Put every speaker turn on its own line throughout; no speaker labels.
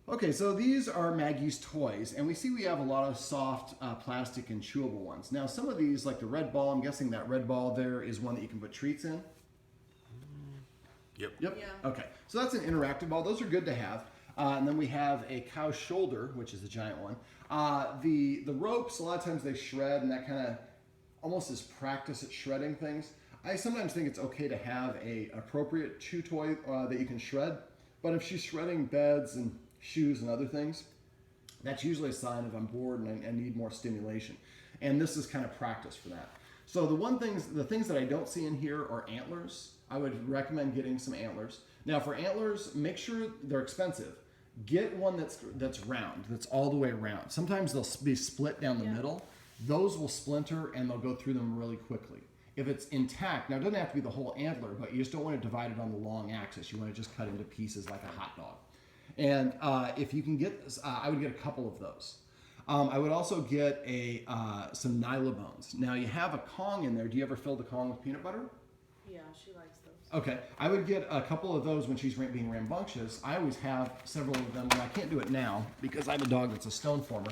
Okay, so these are Maggie's toys, and we have a lot of soft plastic and chewable ones. Now, some of these, like the red ball, I'm guessing that red ball there is one that you can put treats in.
Yep.
Yep.
Yeah.
Okay, so that's an interactive ball. Those are good to have. And then we have a cow shoulder, which is the giant one. The ropes, a lot of times they shred, and that kind of almost is practice at shredding things. I sometimes think it's okay to have a appropriate chew toy that you can shred, but if she's shredding beds and shoes and other things, that's usually a sign of I'm bored and I need more stimulation. And this is kind of practice for that. So the things that I don't see in here are antlers. I would recommend getting some antlers. Now for antlers, make sure they're expensive. Get one that's round, that's all the way around. Sometimes they'll be split down the middle. Those will splinter and they'll go through them really quickly. If it's intact, now it doesn't have to be the whole antler, but you just don't want to divide it on the long axis. You want to just cut into pieces like a hot dog. And if you can get, I would get a couple of those. I would also get some Nylabones. Now you have a Kong in there. Do you ever fill the Kong with peanut butter?
Yeah, she likes those.
Okay, I would get a couple of those when she's being rambunctious. I always have several of them, and I can't do it now because I have a dog that's a stone former.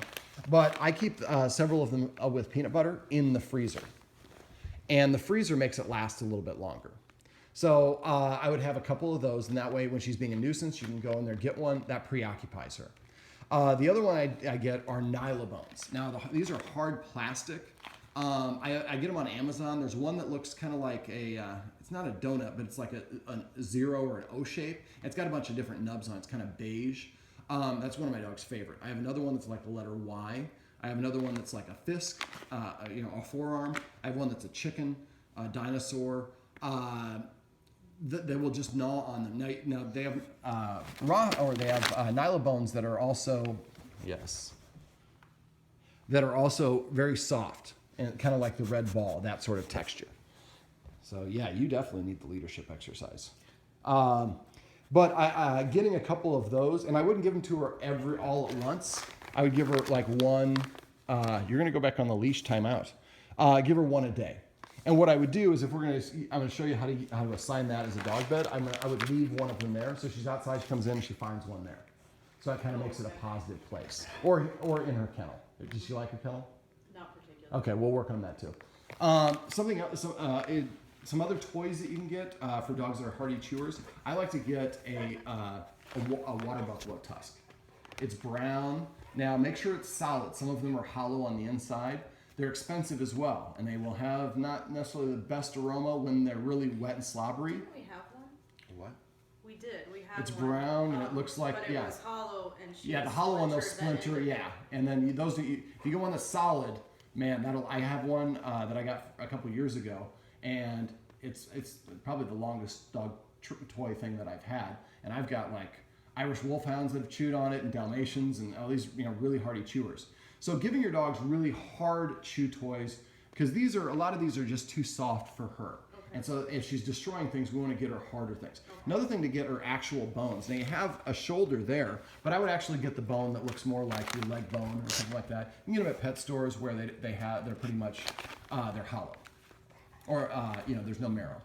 But I keep several of them with peanut butter in the freezer. And the freezer makes it last a little bit longer. So I would have a couple of those, and that way when she's being a nuisance, you can go in there, get one, that preoccupies her. The other one I get are Nylabones. Now, these are hard plastic. I get them on Amazon. There's one that looks kind of like it's not a donut, but it's like a zero or an O shape. It's got a bunch of different nubs on it. It's kind of beige. That's one of my dog's favorite. I have another one that's like the letter Y. I have another one that's like a fist, a forearm. I have one that's a chicken, a dinosaur. They will just gnaw on them. Now they have Nylabones that are also that are also very soft and kind of like the red ball, that sort of texture. So yeah, you definitely need the leadership exercise. But getting a couple of those, and I wouldn't give them to her all at once. I would give her like one. You're gonna go back on the leash timeout. Give her one a day. And what I would do is, I'm going to show you how to assign that as a dog bed. I would leave one of them there, so she's outside, she comes in, and she finds one there. So that kind of makes it a positive place, or in her kennel. Does she like her kennel?
Not particularly.
Okay, we'll work on that too. Something else, some other toys that you can get for dogs that are hardy chewers. I like to get a water buffalo tusk. It's brown. Now make sure it's solid. Some of them are hollow on the inside. They're expensive as well, and they will have not necessarily the best aroma when they're really wet and slobbery.
Didn't we have one?
What?
We did. We had
It's
one.
brown, and it looks like,
but it was hollow, and she
the hollow one, they'll
splintered,
splinter,
then it-
And then if you get one that's solid, man, I have one that I got a couple years ago, and it's probably the longest dog toy thing that I've had, and I've got like Irish Wolfhounds that have chewed on it, and Dalmatians, and all these really hardy chewers. So giving your dogs really hard chew toys, because a lot of these are just too soft for her.
Okay.
And so if she's destroying things, we want to get her harder things. Okay. Another thing to get are actual bones. Now you have a shoulder there, but I would actually get the bone that looks more like your leg bone or something like that. You can get them at pet stores where they're pretty much they're hollow, or there's no marrow.